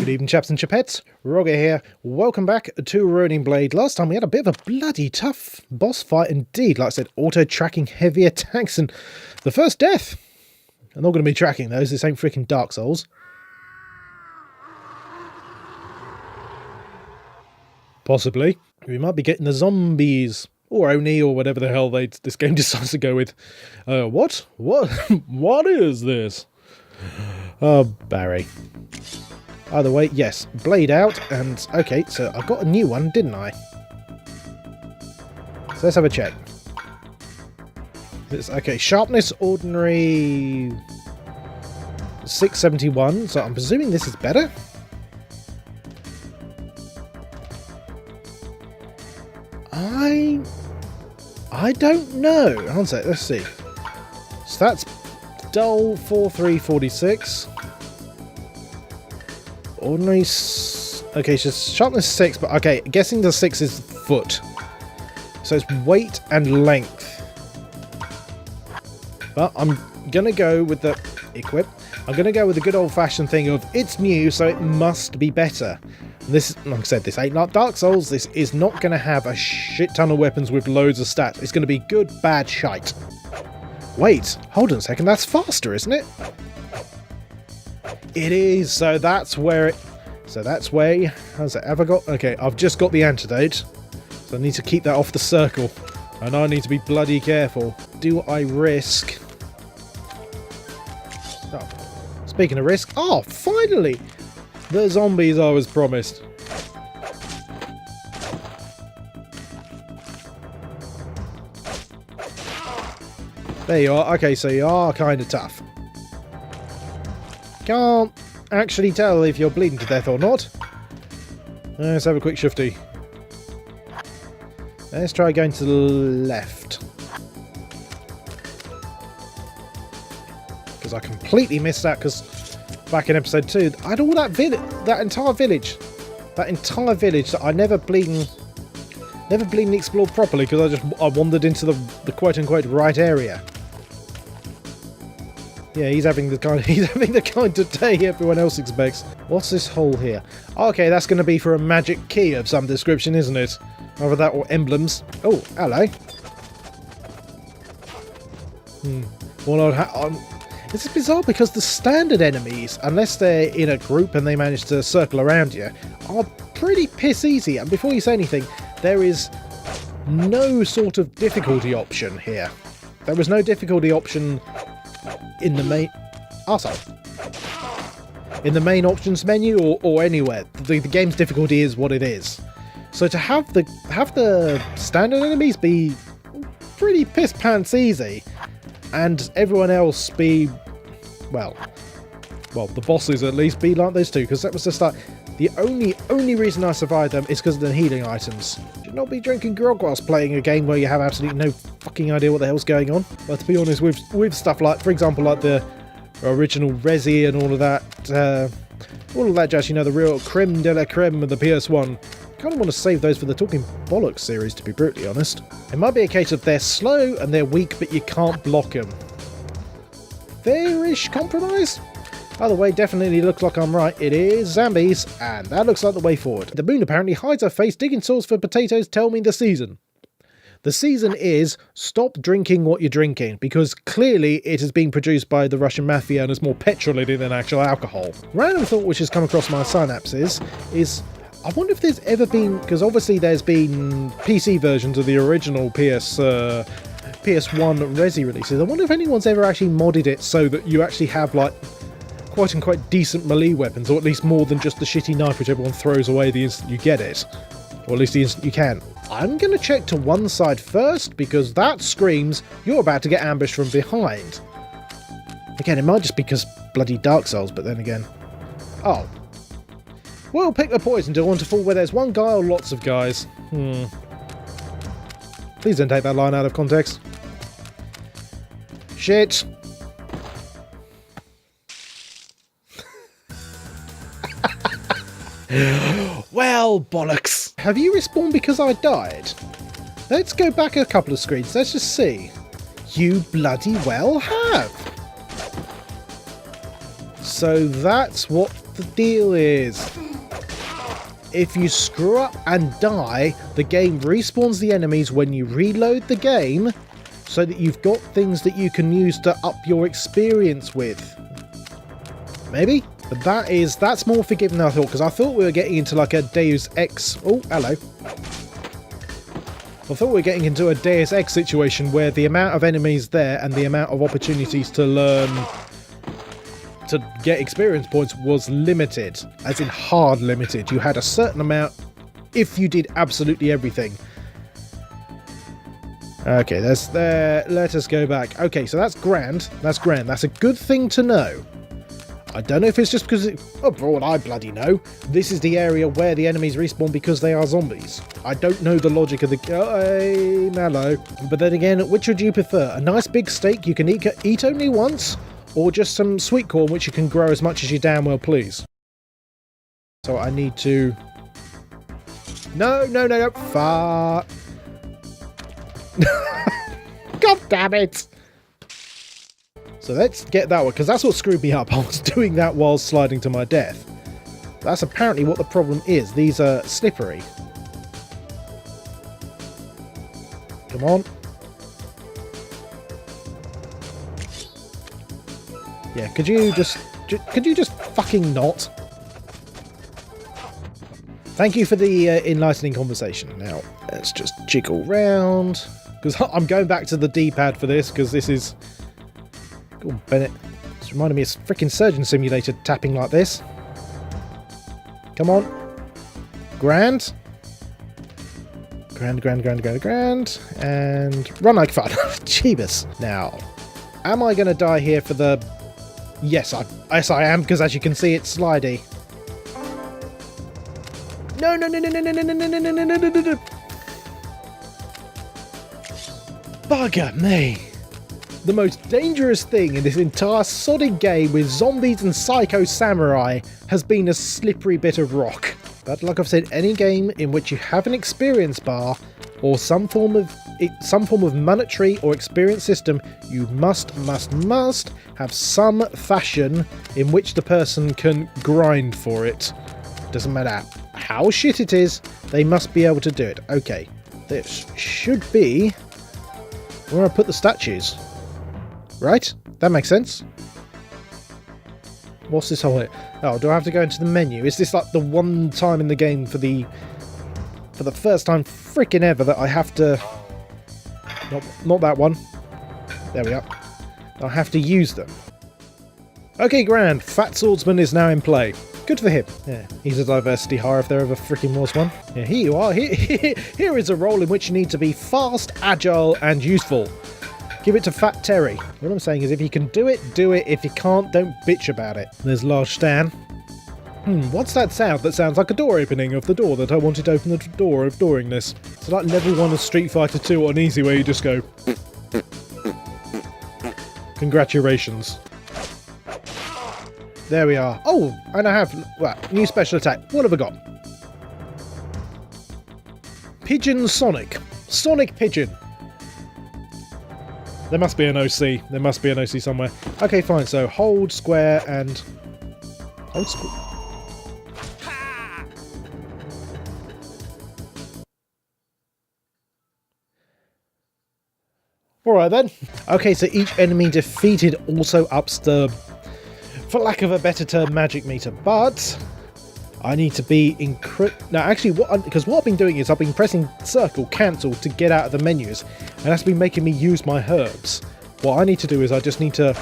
Good evening, chaps and chapettes. Roger here. Welcome back to Ruining Blade. Last time we had a bit of a bloody tough boss fight indeed. Like I said, auto-tracking heavy attacks and the first death. I'm not going to be tracking those. This ain't freaking Dark Souls. Possibly. We might be getting the zombies. Or Oni, or whatever the hell this game decides to go with. What? What is this? Oh, Barry. Either way, yes, blade out, and okay, so I got a new one, didn't I? So let's have a check. Okay, sharpness, ordinary 671, so I'm presuming this is better? I don't know. Hold on a sec, let's see. So that's dull 4346. Ordinary, okay, so sharpness 6, but okay, guessing the 6 is foot. So it's weight and length. But I'm gonna go with the equip. I'm gonna go with the good old-fashioned thing of it's new, so it must be better. This, like I said, this ain't like Dark Souls. This is not gonna have a shit ton of weapons with loads of stats. It's gonna be good, bad shite. Wait, hold on a second. That's faster, isn't it? It is, so that's where it... So that's where... How's it? Have I got... Okay, I've just got the antidote. So I need to keep that off the circle. And I need to be bloody careful. Do I risk... Oh, speaking of risk... Oh, finally! The zombies I was promised. There you are. Okay, so you are kind of tough. Can't actually tell if you're bleeding to death or not. Let's have a quick shifty. Let's try going to the left. Because I completely missed that, because back in episode 2, I had all that entire village. That entire village that I never bleeding explored properly, because I wandered into the quote-unquote right area. Yeah, he's having the kind of day everyone else expects. What's this hole here? Okay, that's going to be for a magic key of some description, isn't it? Either that or emblems. Oh, hello. Well, this is bizarre because the standard enemies, unless they're in a group and they manage to circle around you, are pretty piss easy. And before you say anything, there is no sort of difficulty option here. There was no difficulty option in the main... in the main options menu or anywhere. The game's difficulty is what it is. So to have the standard enemies be pretty piss pants easy, and everyone else be well, the bosses at least be like those two, because that was the start. The only reason I survived them is because of the healing items. Should not be drinking grog whilst playing a game where you have absolutely no fucking idea what the hell's going on. But to be honest, with stuff like, for example, like the original Resi and all of that jazz, you know, the real creme de la creme of the PS1. Kind of want to save those for the Talking Bollocks series, to be brutally honest. It might be a case of they're slow and they're weak, but you can't block them. Fairish compromise? Either way, definitely looks like I'm right. It is zombies, and that looks like the way forward. The moon apparently hides her face. Digging source for potatoes. Tell me the season. The season is stop drinking what you're drinking, because clearly it is being produced by the Russian mafia and is more petrol in it than actual alcohol. Random thought which has come across my synapses is I wonder if there's ever been, because obviously there's been PC versions of the original PS1 Resi releases. I wonder if anyone's ever actually modded it so that you actually have like quote-unquote decent melee weapons, or at least more than just the shitty knife which everyone throws away the instant you get it. Or at least the instant you can. I'm going to check to one side first, because that screams you're about to get ambushed from behind. Again, it might just be because bloody Dark Souls, but then again... Oh. We'll pick the poison to want to fall where there's one guy or lots of guys. Please don't take that line out of context. Shit. Well, bollocks. Have you respawned because I died? Let's go back a couple of screens. Let's just see. You bloody well have. So that's what the deal is. If you screw up and die, the game respawns the enemies when you reload the game, so that you've got things that you can use to up your experience with. Maybe? But that's more forgiving than I thought, because I thought we were getting into like a Deus Ex... Oh, hello. I thought we were getting into a Deus Ex situation where the amount of enemies there and the amount of opportunities to learn to get experience points was limited, as in hard limited. You had a certain amount if you did absolutely everything. Okay, let us go back. Okay, so that's grand. That's grand. That's a good thing to know. I don't know if it's just because, for all I bloody know, this is the area where the enemies respawn because they are zombies. I don't know the logic of the... Hey, Mallow. But then again, which would you prefer? A nice big steak you can eat only once, or just some sweet corn which you can grow as much as you damn well please? So I need to... No. Far. God damn it! So let's get that one, because that's what screwed me up. I was doing that while sliding to my death. That's apparently what the problem is. These are slippery. Come on. Yeah, could you just fucking not? Thank you for the enlightening conversation. Now, let's just jiggle round. Because I'm going back to the D-pad for this, because this is... Oh, Bennett. It's reminding me of freaking Surgeon Simulator tapping like this. Come on. Grand. Grand. And run like fun. Jeebus. Now, am I going to die here for the... Yes, I am, because as you can see, it's slidey. No. Bugger me. The most dangerous thing in this entire sodding game with zombies and psycho samurai has been a slippery bit of rock. But like I've said, any game in which you have an experience bar or some form of monetary or experience system, you must have some fashion in which the person can grind for it. Doesn't matter how shit it is, they must be able to do it. Okay, this should be where I put the statues. Right? That makes sense. What's this whole... Oh, do I have to go into the menu? Is this like the one time in the game for the first time freaking ever that I have to... Not that one. There we are. I have to use them. Okay, grand. Fat Swordsman is now in play. Good for him. Yeah, he's a diversity hire if there ever freaking was one. Yeah, here you are. Here is a role in which you need to be fast, agile, and useful. Give it to Fat Terry. What I'm saying is if you can do it, do it. If you can't, don't bitch about it. There's Large Stan. What's that sound? That sounds like a door opening of the door that I wanted to open the door of during this. It's like level 1 of Street Fighter 2 on easy where you just go... Congratulations. There we are. Oh, and I have... Well, new special attack. What have I got? Pigeon Sonic. Sonic Pigeon. There must be an OC. There must be an OC somewhere. Okay, fine. So hold square and... Hold square. Alright then. Okay, so each enemy defeated also ups the, for lack of a better term, magic meter. But I need to be now actually because what I've been doing is I've been pressing circle, cancel to get out of the menus, and that's been making me use my herbs. What I need to do is I just need to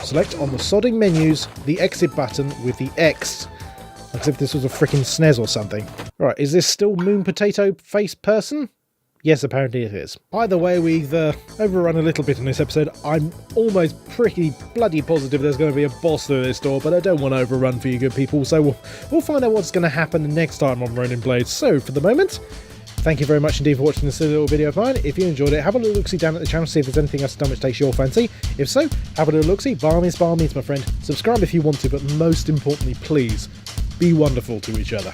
select on the sodding menus the exit button with the X, as if this was a freaking SNES or something. Alright, is this still Moon Potato Face person? Yes, apparently it is. By the way, we've overrun a little bit in this episode. I'm almost pretty bloody positive there's going to be a boss through this door, but I don't want to overrun for you good people, so we'll find out what's going to happen next time on Ronin Blades. So, for the moment, thank you very much indeed for watching this little video of mine. If you enjoyed it, have a little look-see down at the channel, see if there's anything else done which takes your fancy. If so, have a little look-see. By all means, my friend. Subscribe if you want to, but most importantly, please, be wonderful to each other.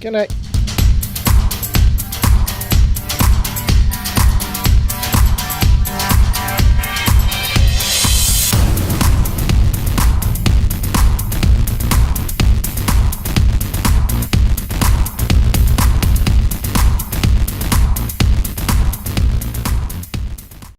Good night.